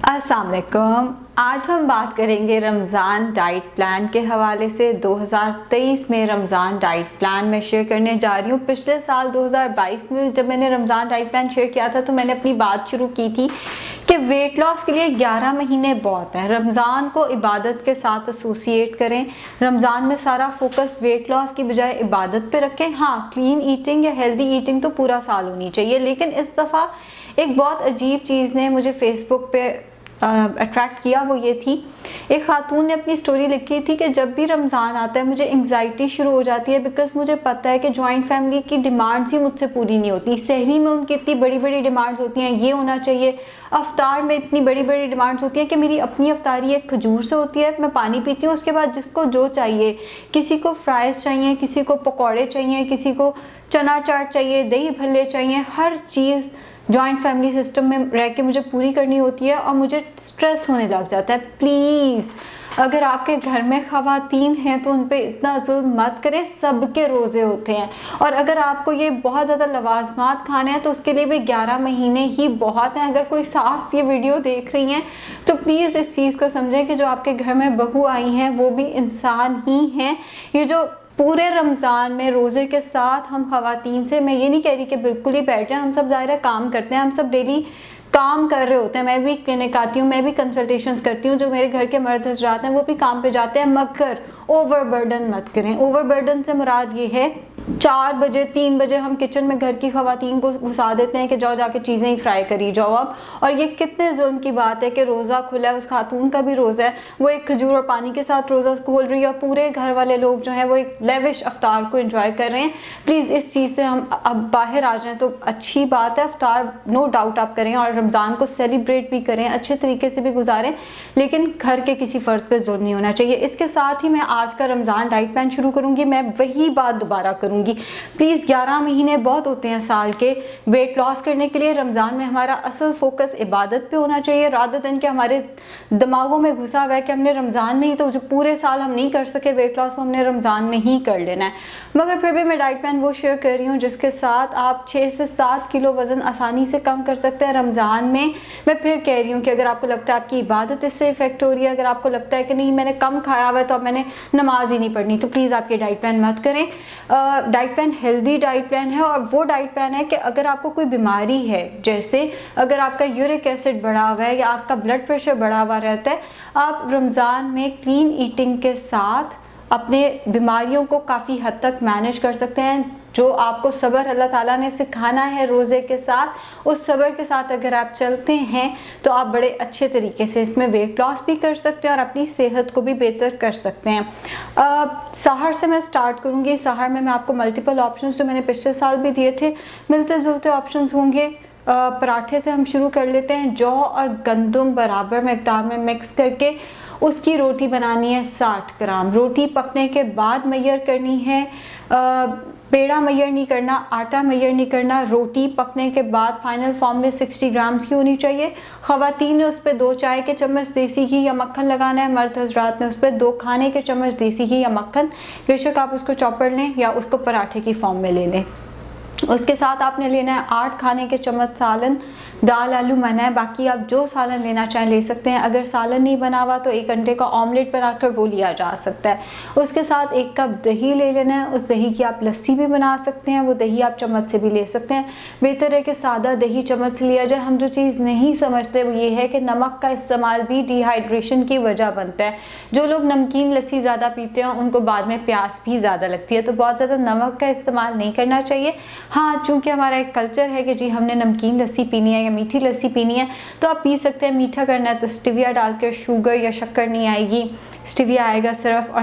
अस्सलाम वालेकुम। आज हम बात करेंगे रमज़ान डाइट प्लान के हवाले से। 2023 में रमज़ान डाइट प्लान मैं शेयर करने जा रही हूँ। पिछले साल 2022 में जब मैंने रमज़ान डाइट प्लान शेयर किया था तो मैंने अपनी बात शुरू की थी कि वेट लॉस के लिए 11 महीने बहुत हैं। रमज़ान को इबादत के साथ एसोसिएट करें। रमज़ान में सारा फोकस वेट लॉस की बजाय इबादत पे रखें। हाँ, क्लीन ईटिंग या हेल्दी ईटिंग तो पूरा साल होनी चाहिए, लेकिन इस दफ़ा एक बहुत अजीब चीज़ ने मुझे फेसबुक पे अट्रैक्ट किया। वो ये थी, एक खातून ने अपनी स्टोरी लिखी थी कि जब भी रमज़ान आता है मुझे एंग्जाइटी शुरू हो जाती है, बिकॉज मुझे पता है कि जॉइंट फैमिली की डिमांड्स ही मुझसे पूरी नहीं होती। सहरी में उनकी इतनी बड़ी बड़ी डिमांड्स होती हैं, ये होना चाहिए। अफ्तार में इतनी बड़ी बड़ी डिमांड्स होती हैं कि मेरी अपनी अफ्तारी एक खजूर से होती है, मैं पानी पीती हूँ, उसके बाद जिसको जो चाहिए, किसी को फ्राइज़ चाहिए, किसी को पकौड़े चाहिए, किसी को चना चाट चाहिए, दही भल्ले चाहिए। हर चीज़ जॉइंट फैमिली सिस्टम में रह के मुझे पूरी करनी होती है और मुझे स्ट्रेस होने लग जाता है। प्लीज़, अगर आपके घर में ख़वातीन हैं तो उन पे इतना जुल्म मत करें। सबके रोज़े होते हैं, और अगर आपको ये बहुत ज़्यादा लवाजमात खाने हैं तो उसके लिए भी 11 महीने ही बहुत हैं। अगर कोई सास ये वीडियो देख रही हैं तो प्लीज़ इस चीज़ को समझें कि जो आपके घर में बहू आई हैं वो भी इंसान ही हैं। ये जो पूरे रमज़ान में रोज़े के साथ हम ख़वातीन से, मैं ये नहीं कह रही कि बिल्कुल ही बैठ जाएं, हम सब ज़ाहिर काम करते हैं, हम सब डेली काम कर रहे होते हैं। मैं भी क्लिनिक आती हूँ, मैं भी कंसल्टेशंस करती हूँ, जो मेरे घर के मर्द हज़रात हैं वो भी काम पे जाते हैं, मगर ओवरबर्डन मत करें। ओवरबर्डन से मुराद ये है 4 बजे 3 बजे हम किचन में घर की ख़वातीन को घुसा देते हैं कि जाओ जाके चीज़ें ही फ्राई करी जाओ आप। और ये कितने जुल्म की बात है कि रोज़ा खुला है, उस खातून का भी रोज़ा है, वो एक खजूर और पानी के साथ रोज़ा खोल रही है और पूरे घर वाले लोग जो हैं वो एक लेविश अफ्तार को एंजॉय कर रहे हैं। प्लीज़ इस चीज़ से हम अब बाहर आ जाएँ तो अच्छी बात है। अफ्तार नो डाउट आप करें और रमज़ान को सेलिब्रेट भी करें, अच्छे तरीके से भी गुजारें, लेकिन घर के किसी फ़र्द पर जुल्म नहीं होना चाहिए। इसके साथ ही मैं आज का रमज़ान डाइट प्लान शुरू करूँगी। मैं वही बात दोबारा करूँगी, प्लीज़ 11 महीने बहुत होते हैं साल के वेट लॉस करने के लिए। रमज़ान में हमारा असल फोकस इबादत पे होना चाहिए, रादर देन कि हमारे दिमागों में घुसा हुआ है कि हमने रमज़ान में ही तो जो पूरे साल हम नहीं कर सके वेट लॉस, वो हमने रमज़ान में ही कर लेना है। मगर फिर भी मैं डाइट प्लान वो शेयर कर रही हूँ जिसके साथ आप 6 से 7 किलो वज़न आसानी से कम कर सकते हैं रमज़ान में। मैं फिर कह रही हूँ कि अगर आपको लगता है आपकी इबादत इससे इफेक्ट हो रही है, अगर आपको लगता है कि नहीं मैंने कम खाया हुआ है तो अब मैंने नमाज ही नहीं पढ़नी, तो प्लीज़ आपके डाइट प्लान मत करें। Diet plan healthy diet plan है, और वो डाइट प्लान है कि अगर आपको कोई बीमारी है, जैसे अगर आपका यूरिक एसिड बढ़ा हुआ है या आपका ब्लड प्रेशर बढ़ा हुआ रहता है, आप रमज़ान में क्लीन ईटिंग के साथ अपने बीमारियों को काफ़ी हद तक मैनेज कर सकते हैं। जो आपको सब्र अल्लाह ताला ने सिखाना है रोज़े के साथ, उस सब्र के साथ अगर आप चलते हैं तो आप बड़े अच्छे तरीके से इसमें वेट लॉस भी कर सकते हैं और अपनी सेहत को भी बेहतर कर सकते हैं। सहर से मैं स्टार्ट करूँगी। सहर में मैं आपको मल्टीपल ऑप्शंस जो मैंने पिछले साल भी दिए थे, मिलते जुलते ऑप्शंस होंगे। पराठे से हम शुरू कर लेते हैं। जौ और गंदम बराबर मकदार में मिक्स करके उसकी रोटी बनानी है 60 ग्राम। रोटी पकने के बाद मैयर करनी है, पेड़ा मैयर नहीं करना, आटा मैयर नहीं करना। रोटी पकने के बाद फाइनल फॉर्म में 60 ग्राम्स की होनी चाहिए। ख़वातीन ने उस पर 2 चाय के चम्मच देसी घी या मक्खन लगाना है, मर्द हज़रात ने उस पर 2 खाने के चम्मच देसी घी या मक्खन, बेशक आप उसको चॉपर लें या उसको पराठे की फॉर्म में ले लें। उसके साथ आपने लेना है 8 खाने के चम्मच सालन, दाल आलू मना है, बाकी आप जो सालन लेना चाहें ले सकते हैं। अगर सालन नहीं बना हुआ तो 1 अंडे का ऑमलेट बनाकर वो लिया जा सकता है। उसके साथ 1 कप दही ले लेना है, उस दही की आप लस्सी भी बना सकते हैं, वो दही आप चम्मच से भी ले सकते हैं। बेहतर है कि सादा दही चम्मच से लिया जाए। हम जो चीज़ नहीं समझते वो ये है कि नमक का इस्तेमाल भी डिहाइड्रेशन की वजह बनता है। जो लोग नमकीन लस्सी ज़्यादा पीते हैं उनको बाद में प्यास भी ज़्यादा लगती है, तो बहुत ज़्यादा नमक का इस्तेमाल नहीं करना चाहिए। हाँ, चूँकि हमारा एक कल्चर है कि जी हमने नमकीन लस्सी पीनी है या मीठी लस्सी पीनी है तो आप पी सकते हैं। मीठा करना है तो स्टीविया डालकर, शुगर या शक्कर नहीं आएगी, स्टीविया आएगा सिर्फ। और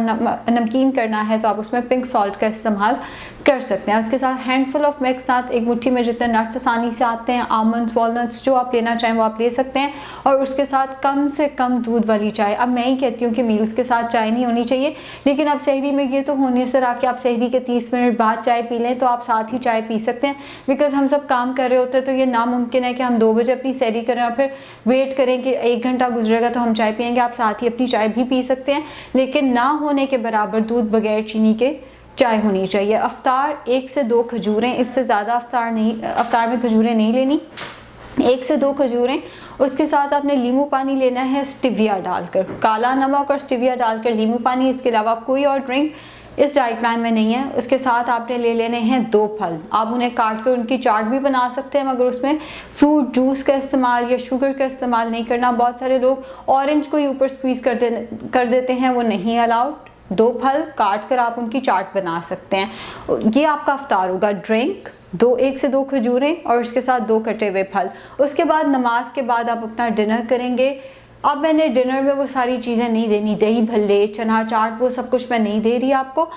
नमकीन करना है तो आप उसमें पिंक सॉल्ट का इस्तेमाल कर सकते हैं। उसके साथ हैंडफुल ऑफ मिक्स, साथ 1 मुट्ठी में जितने नट्स आसानी से आते हैं, आमंड्स, वॉलनट्स, जो आप लेना चाहें वो आप ले सकते हैं। और उसके साथ कम से कम दूध वाली चाय। अब मैं ही कहती हूँ कि मील्स के साथ चाय नहीं होनी चाहिए, लेकिन अब सहरी में ये तो होने से रहा कि आप सहरी के 30 मिनट बाद चाय पी लें तो आप साथ ही चाय पी सकते हैं। बिकॉज हम सब काम कर रहे होते हैं तो ये नामुमकिन है कि हम 2 बजे अपनी सहरी करें और फिर वेट करें कि 1 घंटा गुजरेगा तो हम चाय पियेंगे। आप साथ ही अपनी चाय भी पी सकते हैं, लेकिन ना होने के बराबर दूध बगैर चीनी के चाय होनी चाहिए। अफ्तार 1 से 2 खजूरें, इससे ज़्यादा अफ्तार में खजूरें नहीं लेनी। 1 से 2 खजूरें, उसके साथ आपने नींबू पानी लेना है स्टिविया डालकर, काला नमक और स्टिविया डालकर नींबू पानी, इसके अलावा कोई और ड्रिंक इस डाइट प्लान में नहीं है। उसके साथ आपने ले लेने हैं 2 फल, आप उन्हें काट कर उनकी चाट भी बना सकते हैं, मगर उसमें फ्रूट जूस का इस्तेमाल या शुगर का इस्तेमाल नहीं करना। बहुत सारे लोग ऑरेंज को ही ऊपर स्क्वीज कर देते हैं, वो नहीं अलाउड। 2 फल काट कर आप उनकी चाट बना सकते हैं। ये आपका अफ्तार होगा। ड्रिंक 1 से 2 खजूरें और उसके साथ 2 कटे हुए फल। उसके बाद नमाज के बाद आप अपना डिनर करेंगे। अब मैंने डिनर में वो सारी चीज़ें नहीं देनी, दही भल्ले, चना चाट, वो सब कुछ मैं नहीं दे रही आपको।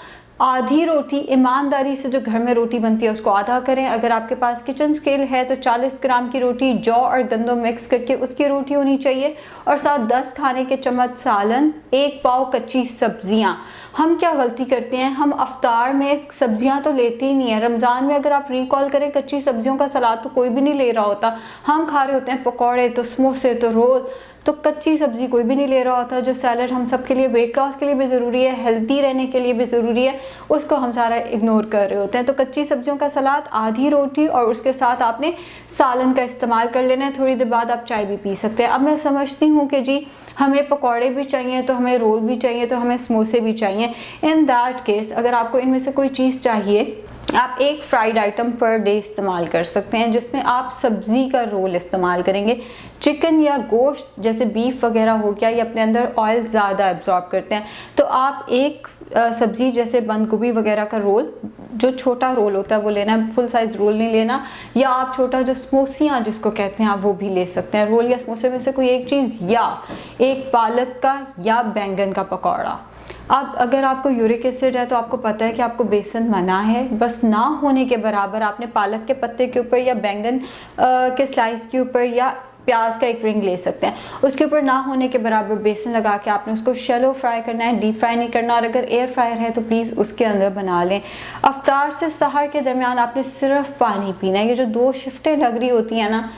आधी रोटी, ईमानदारी से जो घर में रोटी बनती है उसको आधा करें। अगर आपके पास किचन स्केल है तो 40 ग्राम की रोटी जौ और गंदम मिक्स करके उसकी रोटी होनी चाहिए, और साथ 10 खाने के चम्मच सालन, 1 पाव कच्ची सब्जियां। हम क्या गलती करते हैं, हम अफ्तार में सब्जियां तो लेते ही नहीं है। रमज़ान में अगर आप रिकॉल करें, कच्ची सब्जियों का सलाद तो कोई भी नहीं ले रहा होता। हम खा रहे होते हैं पकौड़े, तो समोसे, तो रोल, तो कच्ची सब्जी कोई भी नहीं ले रहा होता। जो सैलड हम सब के लिए वेट लॉस के लिए भी ज़रूरी है, हेल्दी रहने के लिए भी ज़रूरी है, उसको हम सारा इग्नोर कर रहे होते हैं। तो कच्ची सब्जियों का सलाद, आधी रोटी और उसके साथ आपने सालन का इस्तेमाल कर लेना है। थोड़ी देर बाद आप चाय भी पी सकते हैं। अब मैं समझती हूँ कि जी हमें पकौड़े भी चाहिए, तो हमें रोल भी चाहिए, तो हमें समोसे भी चाहिए। इन दैट केस अगर आपको इनमें से कोई चीज़ चाहिए, आप 1 फ्राइड आइटम पर डे इस्तेमाल कर सकते हैं, जिसमें आप सब्ज़ी का रोल इस्तेमाल करेंगे। चिकन या गोश्त जैसे बीफ वगैरह हो गया, ये अपने अंदर ऑयल ज़्यादा एब्जॉर्ब करते हैं, तो आप एक सब्ज़ी जैसे बंद गोभी वगैरह का रोल, जो छोटा रोल होता है वो लेना है, फुल साइज़ रोल नहीं लेना। या आप छोटा जो समोसियाँ जिसको कहते हैं आप वो भी ले सकते हैं। रोल या समोसे में से कोई एक चीज़, या एक पालक का या बैंगन का पकौड़ा। अब अगर आपको यूरिक एसिड है तो आपको पता है कि आपको बेसन मना है, बस ना होने के बराबर आपने पालक के पत्ते के ऊपर या बैंगन के स्लाइस के ऊपर या प्याज का एक रिंग ले सकते हैं, उसके ऊपर ना होने के बराबर बेसन लगा के आपने उसको शैलो फ्राई करना है, डीप फ्राई नहीं करना। और अगर एयर फ्रायर है तो प्लीज़ उसके अंदर बना लें। अफ्तार से सहर के दरमियान आपने सिर्फ पानी पीना है। ये जो 2 शिफ्टें लग रही होती हैं ना,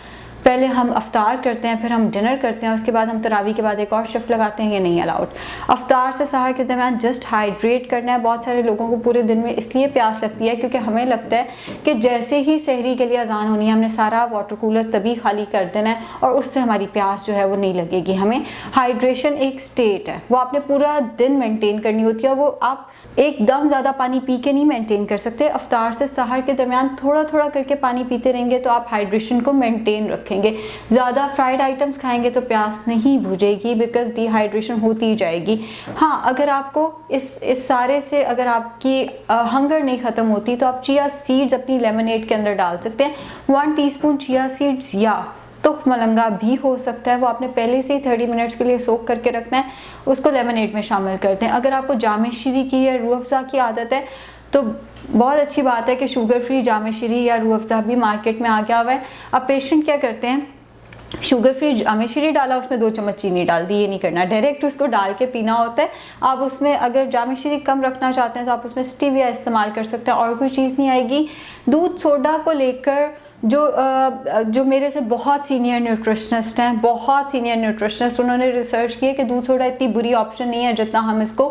पहले हम अफ्तार करते हैं, फिर हम डिनर करते हैं, उसके बाद हम तरावी के बाद एक और शिफ्ट लगाते हैं, ये नहीं अलाउड। अफ्तार से सहर के दरमियान जस्ट हाइड्रेट करना है। बहुत सारे लोगों को पूरे दिन में इसलिए प्यास लगती है क्योंकि हमें लगता है कि जैसे ही सहरी के लिए अजान होनी है हमने सारा वाटर कूलर तभी खाली कर देना है और उससे हमारी प्यास जो है वो नहीं लगेगी। हमें हाइड्रेशन एक स्टेट है, वो आपने पूरा दिन मेंटेन करनी होती है, और वो आप एकदम ज़्यादा पानी पी के नहीं मेंटेन कर सकते। अफ्तार से सहर के दरमियान थोड़ा थोड़ा करके पानी पीते रहेंगे तो आप हाइड्रेशन को मेंटेन रखेंगे। ज़्यादा फ्राइड आइटम्स खाएंगे तो प्यास नहीं बुझेगी, बिकॉज डिहाइड्रेशन होती जाएगी। हाँ, अगर आपको इस सारे से अगर आपकी हंगर नहीं ख़त्म होती तो आप चिया सीड्स अपनी लेमनेड के अंदर डाल सकते हैं। 1 टीस्पून चिया सीड्स या तुख मलंगा भी हो सकता है, वो आपने पहले से ही 30 मिनट्स के लिए सोक करके रखना है, उसको लेमनेड में शामिल करते हैं। अगर आपको जामे शीरी की या रूह अफ़ज़ा की आदत है तो बहुत अच्छी बात है कि शुगर फ्री जामे शीरी या रूह अफ़ज़ा भी मार्केट में आ गया हुआ है। अब पेशेंट क्या करते हैं, शुगर फ्री जामे शीरी डाला, उसमें 2 चम्मच चीनी डाल दी, ये नहीं करना, डायरेक्ट उसको डाल के पीना होता है। आप उसमें अगर जामे शीरी कम रखना चाहते हैं तो आप उसमें स्टीविया इस्तेमाल कर सकते हैं और कोई चीज़ नहीं आएगी। दूध सोडा को लेकर जो मेरे से बहुत सीनियर न्यूट्रिशनिस्ट हैं, बहुत सीनियर न्यूट्रिशनिस्ट, उन्होंने रिसर्च की है कि दूध सोडा इतनी बुरी ऑप्शन नहीं है जितना हम इसको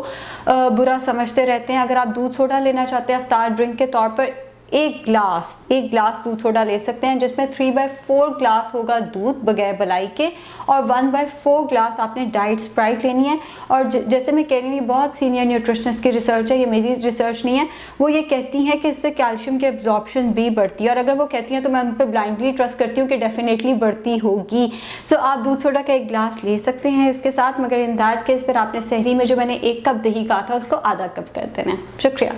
बुरा समझते रहते हैं। अगर आप दूध सोडा लेना चाहते हैं अफ्तार ड्रिंक के तौर पर, एक ग्लास दूध सोडा ले सकते हैं, जिसमें 3/4 ग्लास होगा दूध बगैर मलाई के, और 1/4 ग्लास आपने डाइट स्प्राइट लेनी है। और जैसे मैं कह रही हूँ, बहुत सीनियर न्यूट्रिशनिस्ट की रिसर्च है, ये मेरी रिसर्च नहीं है। वो ये कहती हैं कि इससे कैल्शियम की एब्जॉर्प्शन भी बढ़ती है, और अगर वो कहती हैं तो मैं उन पर ब्लाइंडली ट्रस्ट करती हूँ कि डेफिनेटली बढ़ती होगी। सो आप दूध सोडा का 1 ग्लास ले सकते हैं इसके साथ, मगर इन दैट केस फिर आपने सहरी में जो मैंने 1 कप दही कहा था उसको आधा कप कर देना है। शुक्रिया।